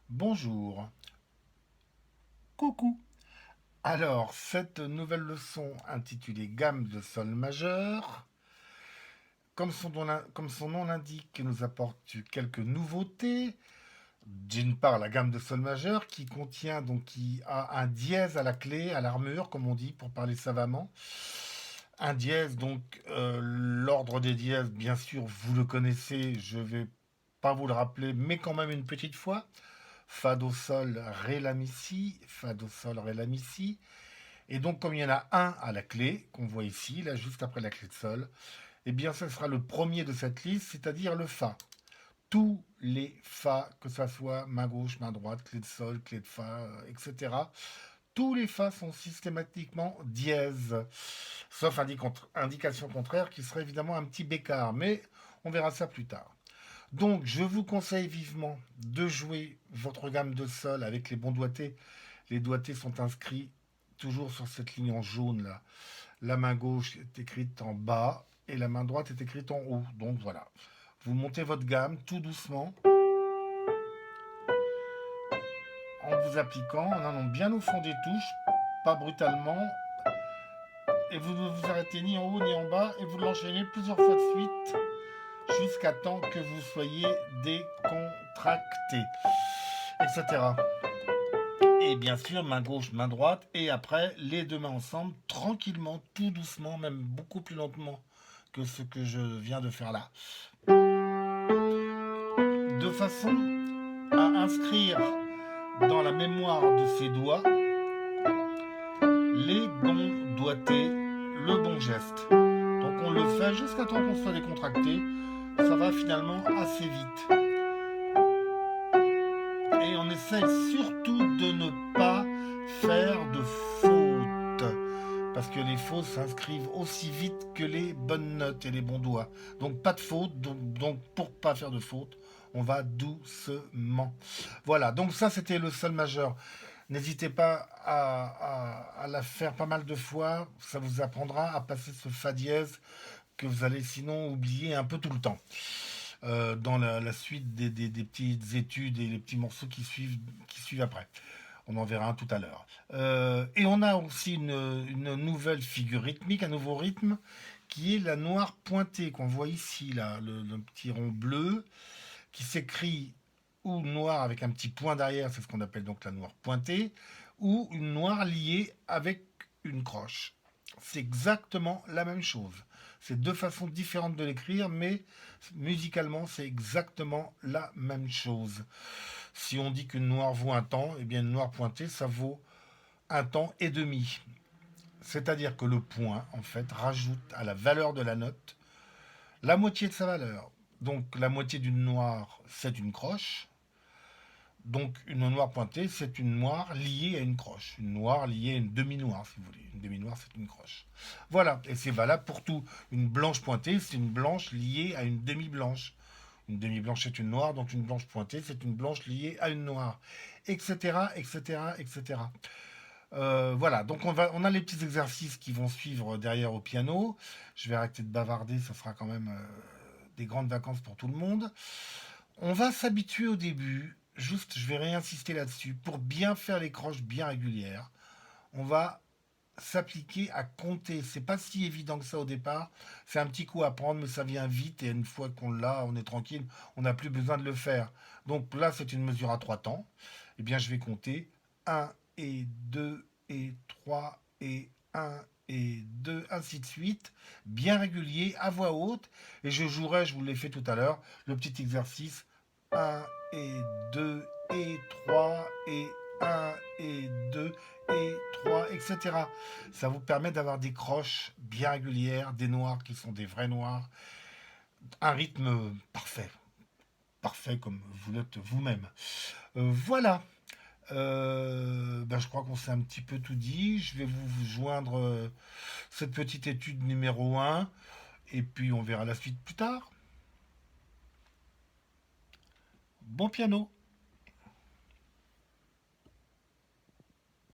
Bonjour, coucou. Alors, cette nouvelle leçon intitulée Gamme de sol majeur, comme son nom l'indique, nous apporte quelques nouveautés. D'une part, la gamme de sol majeur qui a un dièse à la clé, à l'armure, comme on dit pour parler savamment. Un dièse, l'ordre des dièses, bien sûr, vous le connaissez, je vais pas vous le rappeler, mais quand même une petite fois. Fa, do, sol, ré, la, mi, si, fa, do, sol, ré, la, mi, si. Et donc, comme il y en a un à la clé, qu'on voit ici, là, juste après la clé de sol, eh bien, ce sera le premier de cette liste, c'est-à-dire le fa. Tous les fa, que ça soit main gauche, main droite, clé de sol, clé de fa, etc. Tous les fa sont systématiquement dièses, sauf indication contraire qui serait évidemment un petit bécard, mais on verra ça plus tard. Donc, je vous conseille vivement de jouer votre gamme de sol avec les bons doigtés. Les doigtés sont inscrits toujours sur cette ligne en jaune là. La main gauche est écrite en bas et la main droite est écrite en haut. Donc voilà. Vous montez votre gamme tout doucement en vous appliquant, en allant bien au fond des touches, pas brutalement. Et vous ne vous arrêtez ni en haut ni en bas et vous l'enchaînez plusieurs fois de suite jusqu'à temps que vous soyez décontracté, etc. Et bien sûr, main gauche, main droite, et après, les deux mains ensemble, tranquillement, tout doucement, même beaucoup plus lentement que ce que je viens de faire là. De façon à inscrire dans la mémoire de ses doigts les bons doigtés, le bon geste. Donc on le fait jusqu'à temps qu'on soit décontracté. Ça va finalement assez vite. Et on essaye surtout de ne pas faire de fautes. Parce que les fautes s'inscrivent aussi vite que les bonnes notes et les bons doigts. Donc pas de faute, donc pour pas faire de faute, on va doucement. Voilà, donc ça c'était le sol majeur. N'hésitez pas à la faire pas mal de fois, ça vous apprendra à passer ce fa dièse que vous allez sinon oublier un peu tout le temps. Dans la suite des petites études et les petits morceaux qui suivent après. On en verra un tout à l'heure. Et on a aussi une nouvelle figure rythmique, un nouveau rythme, qui est la noire pointée qu'on voit ici, là, le petit rond bleu, qui s'écrit ou noir avec un petit point derrière, c'est ce qu'on appelle donc la noire pointée, ou une noire liée avec une croche. C'est exactement la même chose. C'est deux façons différentes de l'écrire, mais musicalement, c'est exactement la même chose. Si on dit qu'une noire vaut un temps, eh bien une noire pointée, ça vaut un temps et demi. C'est-à-dire que le point, en fait, rajoute à la valeur de la note la moitié de sa valeur. Donc la moitié d'une noire, c'est une croche. Donc une noire pointée, c'est une noire liée à une croche. Une noire liée à une demi-noire, si vous voulez. Une demi-noire, c'est une croche. Voilà, et c'est valable pour tout. Une blanche pointée, c'est une blanche liée à une demi-blanche. Une demi-blanche est une noire, donc une blanche pointée, c'est une blanche liée à une noire. Etc., etc., etc. Voilà, donc on a les petits exercices qui vont suivre derrière au piano. Je vais arrêter de bavarder, ça sera quand même des grandes vacances pour tout le monde. On va s'habituer au début, juste je vais réinsister là-dessus, pour bien faire les croches bien régulières. On va s'appliquer à compter. C'est pas si évident que ça au départ. C'est un petit coup à prendre, mais ça vient vite et une fois qu'on l'a, on est tranquille, on n'a plus besoin de le faire. Donc là, c'est une mesure à trois temps. Eh bien, je vais compter un et 2 et 3 et un et 2 ainsi de suite, bien régulier, à voix haute. Et je jouerai, je vous l'ai fait tout à l'heure, le petit exercice un et 2 et 3 et un et 2 et 3, etc. Ça vous permet d'avoir des croches bien régulières, des noirs qui sont des vrais noirs, un rythme parfait, parfait comme vous l'êtes vous-même. Voilà. Je crois qu'on s'est un petit peu tout dit. Je vais vous joindre cette petite étude numéro un et puis on verra la suite plus tard. Bon piano.